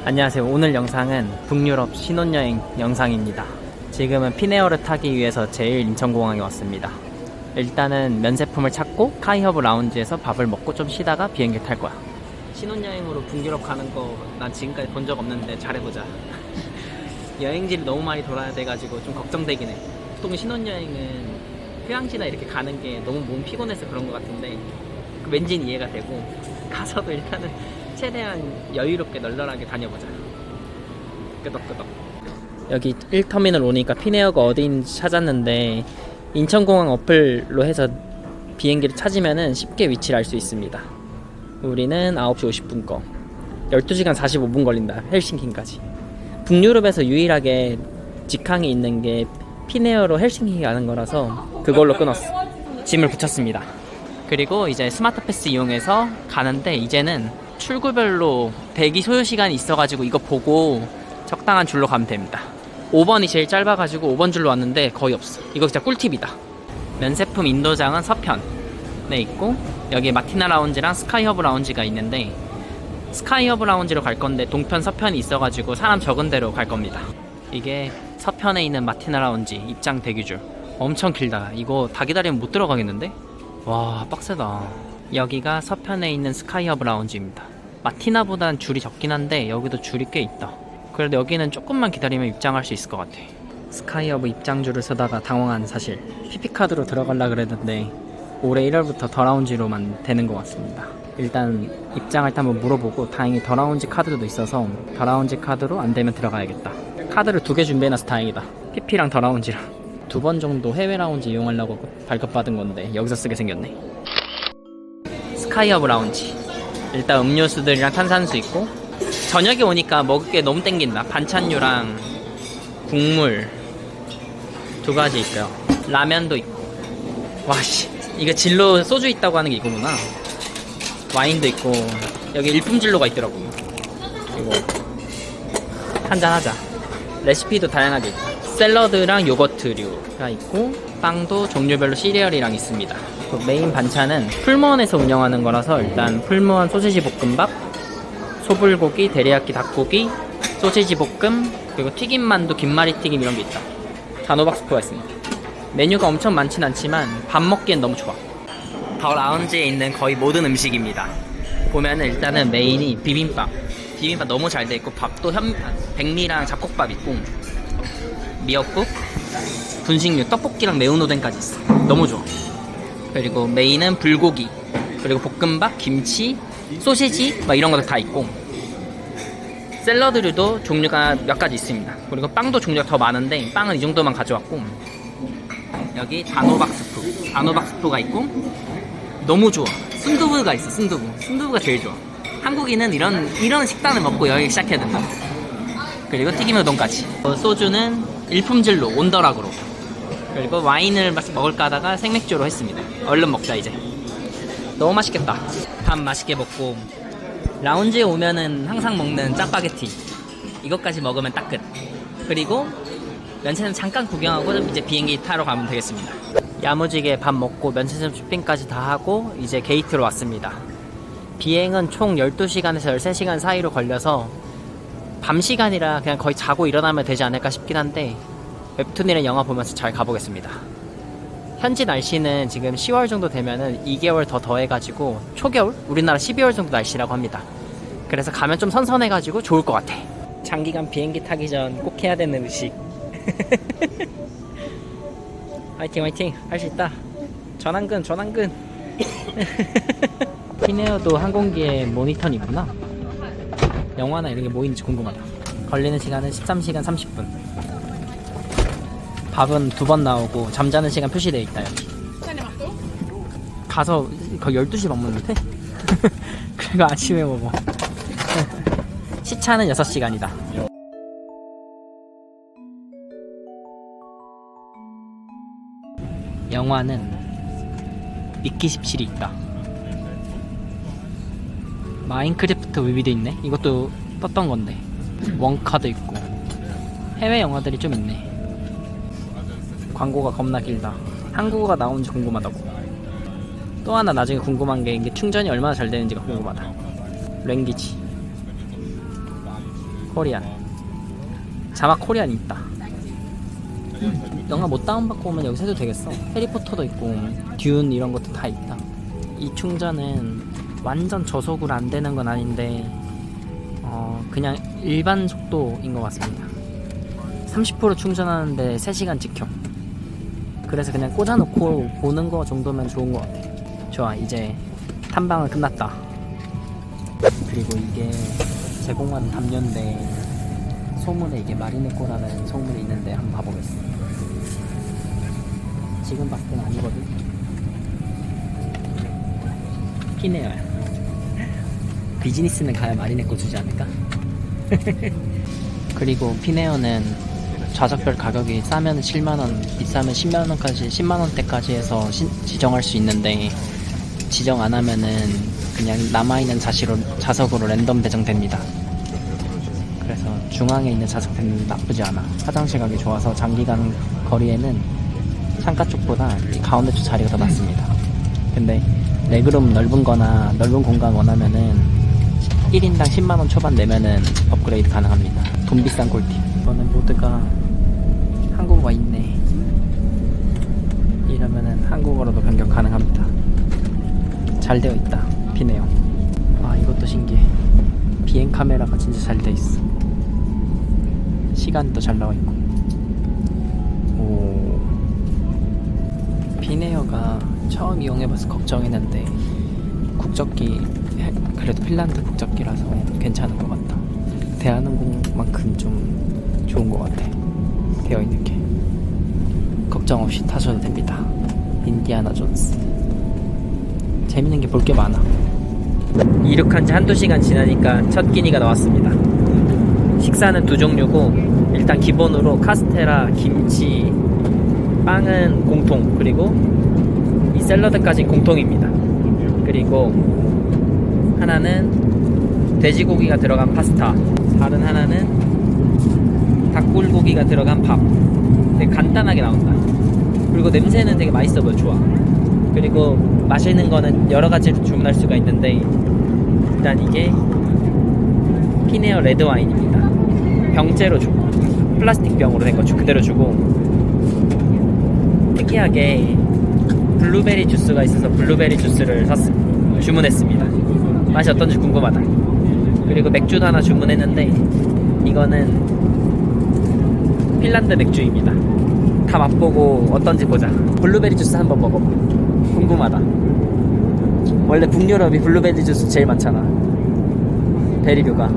안녕하세요. 오늘 영상은 북유럽 신혼여행 영상입니다. 지금은 피네어를 타기 위해서 제일 인천공항에 왔습니다. 일단은 면세품을 찾고 카이허브 라운지에서 밥을 먹고 좀 쉬다가 비행기 탈 거야. 신혼여행으로 북유럽 가는 거 난 지금까지 본 적 없는데 잘해보자. 여행지를 너무 많이 돌아야 돼가지고 좀 걱정되긴 해. 보통 신혼여행은 휴양지나 이렇게 가는 게 너무 몸 피곤해서 그런 것 같은데 왠지는 이해가 되고 가서도 일단은 최대한 여유롭게 널널하게 다녀보자. 끄덕끄덕. 여기 1터미널 오니까 피네어가 어디인지 찾았는데 인천공항 어플로 해서 비행기를 찾으면은 쉽게 위치를 알 수 있습니다. 우리는 9시 50분 거 12시간 45분 걸린다. 헬싱키까지. 북유럽에서 유일하게 직항이 있는 게 피네어로 헬싱키 가는 거라서 그걸로 끊었어. 짐을 붙였습니다. 그리고 이제 스마트 패스 이용해서 가는데 이제는 출구별로 대기 소요 시간이 있어가지고 이거 보고 적당한 줄로 가면 됩니다. 5번이 제일 짧아가지고 5번 줄로 왔는데 거의 없어. 이거 진짜 꿀팁이다. 면세품 인도장은 서편에 있고 여기 마티나 라운지랑 스카이허브 라운지가 있는데 스카이허브 라운지로 갈 건데 동편 서편이 있어가지고 사람 적은 데로 갈 겁니다. 이게 서편에 있는 마티나 라운지 입장 대기줄 엄청 길다. 이거 다 기다리면 못 들어가겠는데? 와 빡세다. 여기가 서편에 있는 스카이허브 라운지입니다. 마티나보단 줄이 적긴 한데 여기도 줄이 꽤 있다. 그래도 여기는 조금만 기다리면 입장할 수 있을 것 같아. 스카이허브 입장줄을 서다가 당황한 사실. PP카드로 들어가려고 그랬는데 올해 1월부터 더 라운지로만 되는 것 같습니다. 일단 입장할 때 한번 물어보고 다행히 더 라운지 카드도 있어서 더 라운지 카드로 안 되면 들어가야겠다. 카드를 2개 준비해놔서 다행이다. PP랑 더 라운지랑. 2번 정도 해외 라운지 이용하려고 발급받은 건데 여기서 쓰게 생겼네. 스카이허브 라운지. 일단 음료수들이랑 탄산수 있고 저녁에 오니까 먹을 게 너무 땡긴다. 반찬류랑 국물 2가지 있고요. 라면도 있고. 와씨 이거 진로 소주 있다고 하는 게 이거구나. 와인도 있고 여기 일품진로가 있더라고. 이거 한잔하자. 레시피도 다양하게 있고 샐러드랑 요거트류가 있고 빵도 종류별로 시리얼이랑 있습니다. 메인 반찬은 풀무원에서 운영하는 거라서 일단 풀무원 소시지 볶음밥, 소불고기, 데리야끼 닭고기, 소시지 볶음, 그리고 튀김만두, 김말이 튀김 이런 게 있다. 단호박 스프가 있습니다. 메뉴가 엄청 많진 않지만 밥 먹기엔 너무 좋아. 더 라운지에 있는 거의 모든 음식입니다. 보면은 일단은 메인이 비빔밥 너무 잘 돼 있고 밥도 백미랑 잡곡밥 있고 미역국, 분식류, 떡볶이랑 매운 오뎅까지 있어. 너무 좋아. 그리고 메인은 불고기, 그리고 볶음밥, 김치, 소시지 막 이런 것도 다 있고 샐러드류도 종류가 몇 가지 있습니다. 그리고 빵도 종류가 더 많은데 빵은 이 정도만 가져왔고 여기 단호박 스프가 있고 너무 좋아. 순두부가 있어. 순두부가 제일 좋아. 한국인은 이런 식단을 먹고 여행 시작해야 된다. 그리고 튀김 우동까지. 소주는 일품질로 온더락으로. 그리고 와인을 먹을까 하다가 생맥주로 했습니다. 얼른 먹자 이제. 너무 맛있겠다. 밥 맛있게 먹고 라운지에 오면은 항상 먹는 짜파게티 이것까지 먹으면 딱 끝. 그리고 면세점 잠깐 구경하고 이제 비행기 타러 가면 되겠습니다. 야무지게 밥 먹고 면세점 쇼핑까지 다 하고 이제 게이트로 왔습니다. 비행은 총 12시간에서 13시간 사이로 걸려서 밤 시간이라 그냥 거의 자고 일어나면 되지 않을까 싶긴 한데 웹툰이랑 영화 보면서 잘 가보겠습니다. 현지 날씨는 지금 10월 정도 되면은 2개월 더 더해가지고 초겨울? 우리나라 12월 정도 날씨라고 합니다. 그래서 가면 좀 선선해가지고 좋을 것 같아. 장기간 비행기 타기 전 꼭 해야 되는 음식. 화이팅 할 수 있다. 전완근 피네어도 항공기에 모니터는 있구나. 영화나 이런 게 뭐 있는지 궁금하다. 걸리는 시간은 13시간 30분. 밥은 2번 나오고 잠자는 시간 표시되어 있다. 여기 가서 거의 12시 먹는데 그리고 아침에 먹어. 시차는 6시간이다. 영화는 미키 17이 있다. 마인크래프트 뮤비도 있네. 이것도 떴던 건데. 원카도 있고 해외 영화들이 좀 있네. 광고가 겁나 길다. 한국어가 나오는지 궁금하다고. 또 하나 나중에 궁금한 게 이게 충전이 얼마나 잘 되는지가 궁금하다. 랭귀지. 코리안. 자막 코리안이 있다. 영화 못 다운받고 오면 여기서 해도 되겠어. 해리포터도 있고 듄 이런 것도 다 있다. 이 충전은 완전 저속으로 안 되는 건 아닌데 그냥 일반 속도인 것 같습니다. 30% 충전하는데 3시간 찍혀. 그래서 그냥 꽂아놓고 보는 거 정도면 좋은 것 같아. 좋아, 이제 탐방은 끝났다. 그리고 이게 제공한 담요인데 소문에 이게 마리네코라는 소문이 있는데 한번 봐보겠어. 지금 봤을 땐 아니거든. 피네어야. 비즈니스는 가야 마리네코 주지 않을까? 그리고 피네어는 좌석별 가격이 싸면 7만원, 비싸면 10만원까지, 10만원대까지 해서 지정할 수 있는데 지정 안 하면은 그냥 남아있는 좌석으로 랜덤 배정됩니다. 그래서 중앙에 있는 좌석은 나쁘지 않아. 화장실 가기 좋아서 장기간 거리에는 창가 쪽보다 가운데 쪽 자리가 더 낫습니다. 근데 레그룸 넓은 거나 넓은 공간 원하면은 1인당 10만원 초반 내면은 업그레이드 가능합니다. 돈 비싼 꿀팁. 이거는 모드가 한국어가 있네. 이러면은 한국어로도 변경 가능합니다. 잘 되어 있다. 피네요. 아, 이것도 신기해. 비행 카메라가 진짜 잘 되어 있어. 시간도 잘 나와 있고. 오. 피네어가 처음 이용해봐서 걱정했는데 국적기 그래도 핀란드 국적기라서 괜찮은 것 같다. 대한항공만큼 좀 좋은 것 같아. 되어 있는 게 걱정 없이 타셔도 됩니다. 인디아나 존스. 재밌는 게 볼 게 많아. 이륙한 지 한두 시간 지나니까 첫 끼니가 나왔습니다. 식사는 두 종류고 일단 기본으로 카스테라, 김치, 빵은 공통, 그리고 이 샐러드까지는 공통입니다. 그리고 하나는 돼지고기가 들어간 파스타, 다른 하나는 닭불고기가 들어간 밥. 되게 간단하게 나온다. 그리고 냄새는 되게 맛있어 보여. 좋아. 그리고 마시는 거는 여러 가지로 주문할 수가 있는데 일단 이게 피네어 레드 와인입니다. 병째로 줘. 플라스틱 병으로 된 거 그대로 주고, 특이하게 블루베리 주스가 있어서 블루베리 주스를 주문했습니다. 맛이 어떤지 궁금하다. 그리고 맥주도 하나 주문했는데 이거는 핀란드 맥주입니다. 다 맛보고 어떤지 보자. 블루베리 주스 한번 먹어봐. 궁금하다. 원래 북유럽이 블루베리 주스 제일 많잖아. 베리류가.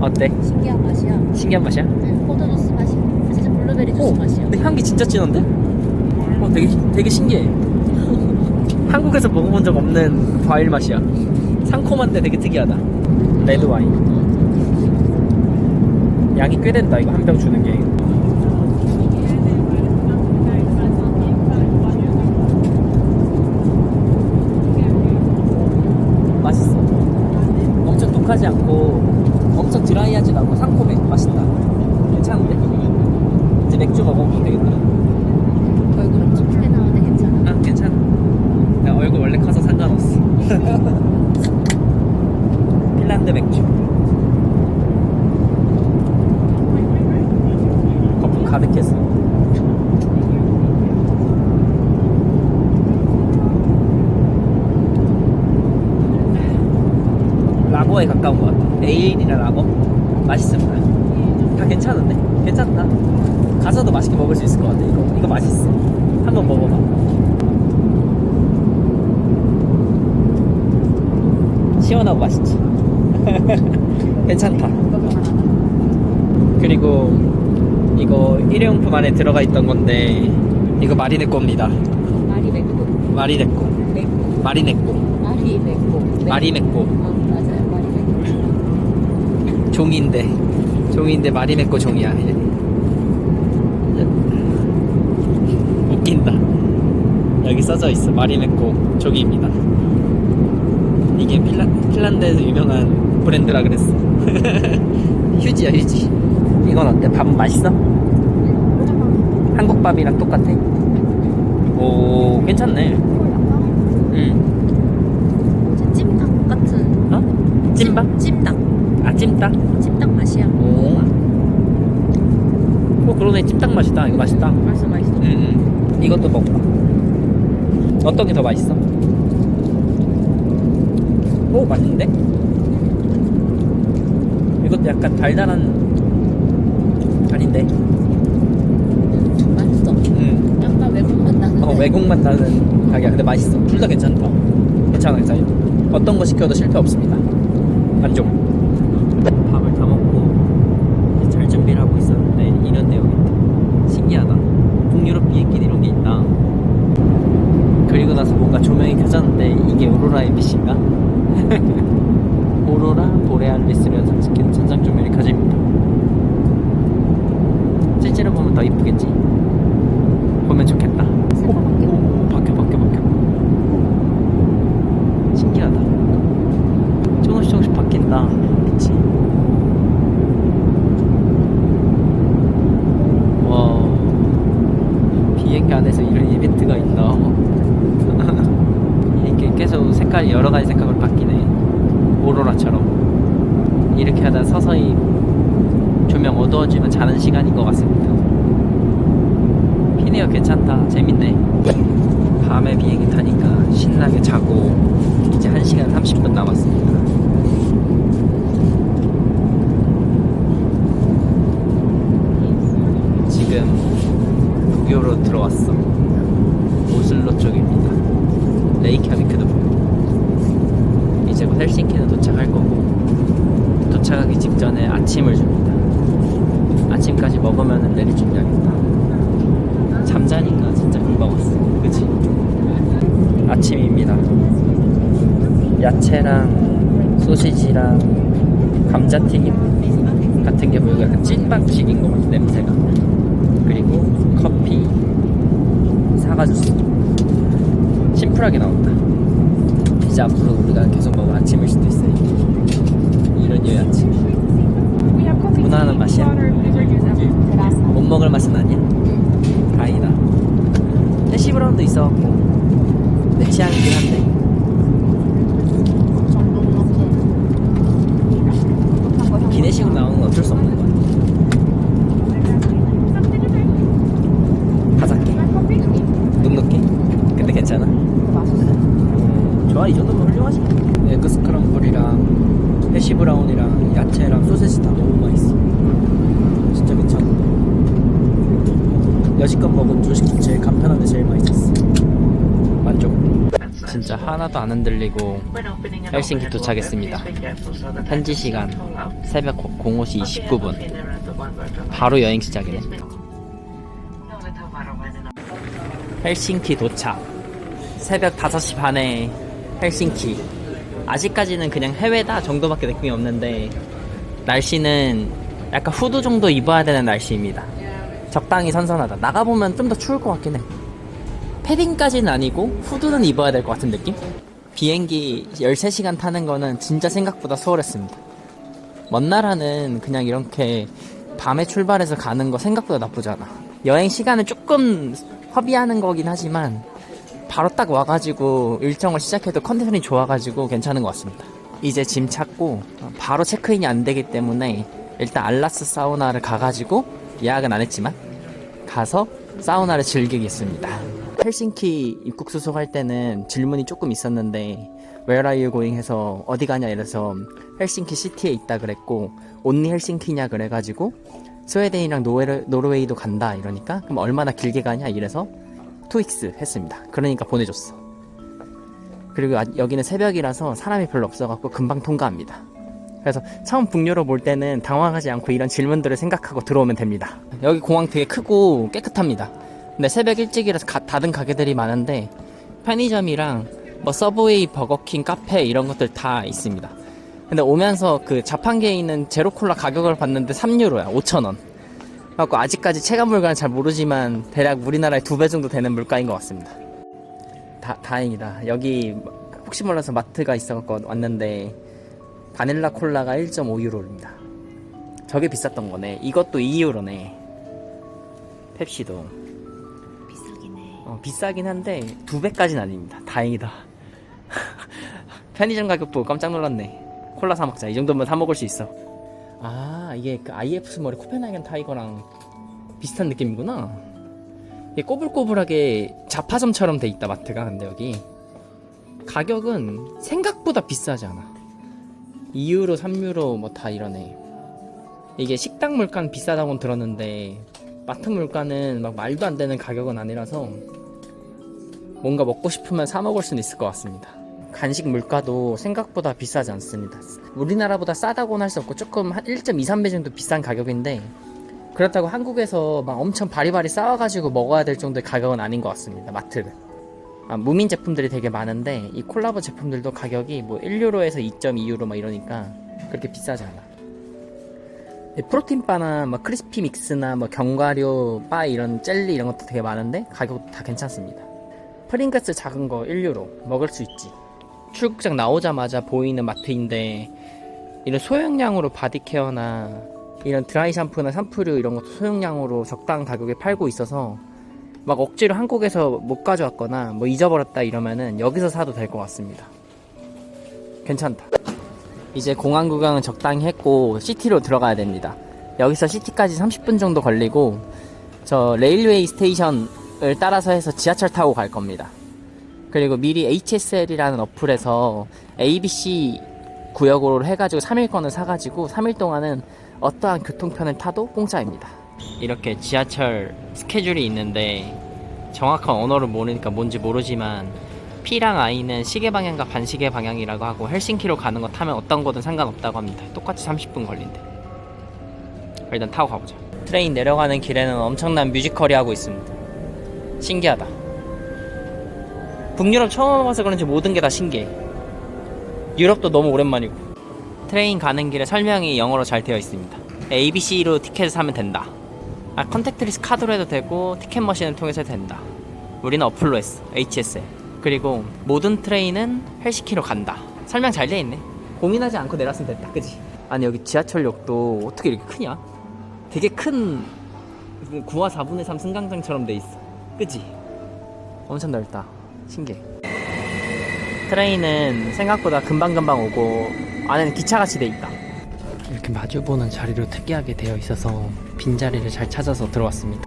어때? 신기한 맛이야. 신기한 맛이야? 응, 포도주스 맛이. 진짜 블루베리 주스 맛이야. 근데 향기 진짜 진한데? 되게 신기해. 한국에서 먹어본 적 없는 과일 맛이야. 상콤한데 되게 특이하다. 레드 와인. 양이 꽤 된다. 이거 한 병 주는 게. 맛있어. 엄청 독하지 않고 엄청 드라이하지도 않고 상콤해. 맛있다. 괜찮은데? 이제 맥주 먹어보면 되겠다. 얼굴 엄청 크게 나오는데 괜찮아? 아, 괜찮아. 나 얼굴 원래 커서 상관없어. 핀란드 맥주. 거품 가득했어. 라거에 가까운 것 같아. 에일이나 라거? 맛있습니다. 다 괜찮은데? 괜찮다. 가서도 맛있게 먹을 수 있을 것 같아. 이거 맛있어. 한번 먹어봐. 시원하고 맛있지. 괜찮다. 그리고 이거 일회용품 안에 들어가 있던 건데 이거 마리네 겁니다. 마리메꼬. 마리네꼬. 메꼬. 마리네꼬. 마리메꼬. 마리메꼬. 맞아요. 마리메꼬. 종인데 마리메꼬 종이야. 웃긴다. 여기 써져 있어. 마리메꼬 종이입니다. 이게 핀란드에서 유명한 브랜드라 그랬어. 휴지야, 휴지. 이건 어때? 밥은 맛있어? 한국 밥이랑 똑같아? 오, 괜찮네. 찜닭 같은. 어? 찜밥? 찜닭. 아, 찜닭? 찜닭 맛이. 맛이야. 오. 그러네. 찜닭 맛이다. 이거 맛있다. 맛있어, 맛있어. 이것도 먹어봐. 어떤 게 더 맛있어? 오, 맛있는데? 이것도 약간 달달한 아닌데. 맛있어. 약간 외국 맛 나는데. 외국 맛 나는 가게야. 근데 맛있어. 둘 다 괜찮다. 괜찮아. 어떤 거 시켜도 실패 없습니다. 만족. 밥을 다 먹고 이제 잘 준비를 하고 있었는데 이런 내용이 있다. 신기하다. 북유럽 비행기 이런 게 있다. 그리고 나서 뭔가 조명이 켜졌는데 이게 오로라의 빛인가? 오로라 보레알리스를 연상시키는 천장 조명이 켜집니다. 실제로 보면 더 이쁘겠지? 보면 좋겠다. 색깔 바뀌어. 바뀌어. 신기하다. 조금씩 바뀐다. 그치? 와, 비행기 안에서 이런 이벤트가 있다. 이게 계속 색깔이 여러가지 색깔로 바뀌네. 오로라처럼. 이렇게 하다 서서히 조명 어두워지면 자는 시간인 것 같습니다. 피네어 괜찮다. 재밌네. 밤에 비행기 타니까 신나게 자고 이제 1시간 30분 남았습니다. 지금 북유로 들어왔어. 오슬로 쪽입니다. 레이캬비크도 보고 이제 곧 헬싱키는 도착할 거고 도착하기 직전에 아침을 줍니다. 아침까지 먹으면 내릴 준비하겠다. 잠자니까 진짜 금방 왔어. 그치? 아침입니다. 야채랑 소시지랑 감자튀김 같은 게 보이고 약간 찐빵식인 것 같아. 냄새가. 그리고 커피, 사과 주스. 심플하게 나온다. 이제 앞으로 우리가 계속 먹을 아침일 수도 있어요. 이런 류의 아침. 무난한 맛이야. 못 먹을 맛은 아니야. 다행이다. 해시브라운도 있어갖고 내 취향이긴 한데. 기내식으로 나오는 건 어쩔 수 없는 거야. 가삭해? 눅눅해? 근데 괜찮아? 좋아. 이 정도면 훌륭하지. 에그 스크럼블이랑 해시브라운이랑 야채랑 소세지 다 너무 맛있어. 진짜 괜찮아. 여지껏 먹은 조식 중 제일 간편한데 제일 맛있었어. 만족. 진짜 하나도 안 흔들리고 헬싱키 도착했습니다. 현지 시간 새벽 05시 29분. 바로 여행 시작이네. 헬싱키 도착. 새벽 5시 반에 헬싱키. 아직까지는 그냥 해외다 정도밖에 느낌이 없는데 날씨는 약간 후드 정도 입어야 되는 날씨입니다. 적당히 선선하다. 나가보면 좀 더 추울 것 같긴 해. 패딩까지는 아니고 후드는 입어야 될 것 같은 느낌? 비행기 13시간 타는 거는 진짜 생각보다 수월했습니다. 먼 나라는 그냥 이렇게 밤에 출발해서 가는 거 생각보다 나쁘지 않아. 여행 시간은 조금 허비하는 거긴 하지만 바로 딱 와가지고 일정을 시작해도 컨디션이 좋아가지고 괜찮은 것 같습니다. 이제 짐 찾고 바로 체크인이 안 되기 때문에 일단 알라스 사우나를 가가지고 예약은 안 했지만 가서 사우나를 즐기겠습니다. 헬싱키 입국 수속할 때는 질문이 조금 있었는데 Where are you going 해서 어디 가냐 이래서 헬싱키 시티에 있다 그랬고 온리 헬싱키냐 그래가지고 스웨덴이랑 노르웨이도 간다 이러니까 그럼 얼마나 길게 가냐 이래서 2weeks 했습니다. 그러니까 보내줬어. 그리고 여기는 새벽이라서 사람이 별로 없어갖고 금방 통과합니다. 그래서 처음 북유럽 올 때는 당황하지 않고 이런 질문들을 생각하고 들어오면 됩니다. 여기 공항 되게 크고 깨끗합니다. 근데 새벽 일찍이라서 닫은 가게들이 많은데 편의점이랑 뭐 서브웨이, 버거킹, 카페 이런 것들 다 있습니다. 근데 오면서 그 자판기에 있는 제로콜라 가격을 봤는데 3유로야. 5,000원. 그래갖고 아직까지 체감 물가는 잘 모르지만 대략 우리나라의 2배 정도 되는 물가인 것 같습니다. 다행이다. 여기 혹시 몰라서 마트가 있어갖고 왔는데 바닐라 콜라가 1.5유로입니다. 저게 비쌌던 거네. 이것도 2유로네. 펩시도 비싸긴 해. 비싸긴 한데 2배까지는 아닙니다. 다행이다. 편의점 가격 보고 깜짝 놀랐네. 콜라 사 먹자. 이 정도면 사 먹을 수 있어. 아, 이게 그 IF 머리 코펜하겐 타이거랑 비슷한 느낌이구나. 이게 꼬불꼬불하게 자파점처럼 돼 있다, 마트가. 근데 여기 가격은 생각보다 비싸지 않아. 2유로, 3유로 뭐 다 이러네. 이게 식당 물가는 비싸다고는 들었는데 마트 물가는 막 말도 안 되는 가격은 아니라서 뭔가 먹고 싶으면 사 먹을 수는 있을 것 같습니다. 간식 물가도 생각보다 비싸지 않습니다. 우리나라보다 싸다고는 할 수 없고 조금 한 1.2, 3배 정도 비싼 가격인데 그렇다고 한국에서 막 엄청 바리바리 싸워가지고 먹어야 될 정도의 가격은 아닌 것 같습니다. 마트는. 무민 제품들이 되게 많은데 이 콜라보 제품들도 가격이 뭐 1유로에서 2.2유로 막 이러니까 그렇게 비싸지 않아. 프로틴 바나 뭐 크리스피 믹스나 뭐 견과류 바 이런 젤리 이런 것도 되게 많은데 가격도 다 괜찮습니다. 프링글스 작은 거 1유로 먹을 수 있지. 출국장 나오자마자 보이는 마트인데 이런 소형량으로 바디케어나 이런 드라이 샴푸나 샴푸류 이런 것도 소형량으로 적당한 가격에 팔고 있어서 막 억지로 한국에서 못 가져왔거나 뭐 잊어버렸다 이러면은 여기서 사도 될 것 같습니다. 괜찮다. 이제 공항 구경은 적당히 했고 시티로 들어가야 됩니다. 여기서 시티까지 30분 정도 걸리고 저 레일웨이 스테이션을 따라서 해서 지하철 타고 갈 겁니다. 그리고 미리 HSL이라는 어플에서 ABC 구역으로 해가지고 3일권을 사가지고 3일 동안은 어떠한 교통편을 타도 공짜입니다. 이렇게 지하철 스케줄이 있는데 정확한 언어를 모르니까 뭔지 모르지만 P랑 I는 시계 방향과 반시계 방향이라고 하고 헬싱키로 가는 거 타면 어떤 거든 상관없다고 합니다. 똑같이 30분 걸린대. 일단 타고 가보자. 트레인 내려가는 길에는 엄청난 뮤지컬이 하고 있습니다. 신기하다. 북유럽 처음 와봐서 그런지 모든 게 다 신기해. 유럽도 너무 오랜만이고. 트레인 가는 길에 설명이 영어로 잘 되어 있습니다. ABC로 티켓을 사면 된다. 컨택트리스 카드로 해도 되고 티켓 머신을 통해서 해도 된다. 우리는 어플로 했어. HSL. 그리고 모든 트레인은 헬싱키로 간다. 설명 잘 되어 있네. 고민하지 않고 내렸으면 됐다. 그지? 아니 여기 지하철역도 어떻게 이렇게 크냐? 되게 큰 9와 4분의 3 승강장처럼 돼 있어. 그지? 엄청 넓다. 신기해. 트레인은 생각보다 금방금방 오고 안에는 기차같이 돼 있다. 이렇게 마주보는 자리로 특이하게 되어 있어서 빈자리를 잘 찾아서 들어왔습니다.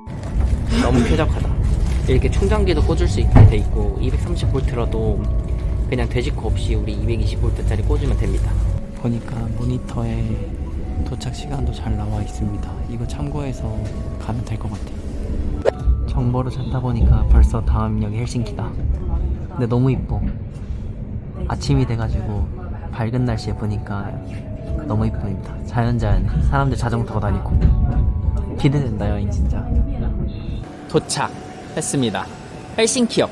너무 쾌적하다. 이렇게 충전기도 꽂을 수 있게 돼 있고 230V로도 그냥 돼지코 없이 우리 220V짜리 꽂으면 됩니다. 보니까 모니터에 도착 시간도 잘 나와 있습니다. 이거 참고해서 가면 될 것 같아요. 정보를 찾다 보니까 벌써 다음 역이 헬싱키다. 근데 너무 이뻐. 아침이 돼가지고 밝은 날씨에 보니까 너무 이쁩니다. 자연자연 사람들 자전거 타고 다니고 기대된다. 여행 진짜. 도착했습니다. 헬싱키역.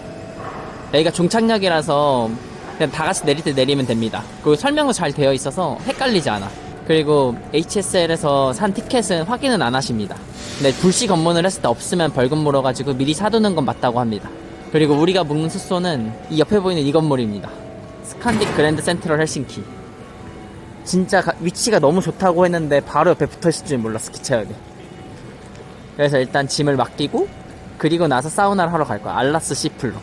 여기가 종착역이라서 그냥 다 같이 내릴 때 내리면 됩니다. 그리고 설명도 잘 되어 있어서 헷갈리지 않아. 그리고 HSL에서 산 티켓은 확인은 안 하십니다. 근데 불시 검문을 했을 때 없으면 벌금 물어가지고 미리 사두는 건 맞다고 합니다. 그리고 우리가 묵는 숙소는 이 옆에 보이는 이 건물입니다. 스칸딕 그랜드 센트럴 헬싱키. 진짜 위치가 너무 좋다고 했는데 바로 옆에 붙어있을 줄 몰랐어. 기차역에. 그래서 일단 짐을 맡기고 그리고 나서 사우나를 하러 갈 거야. 알라스 시플로.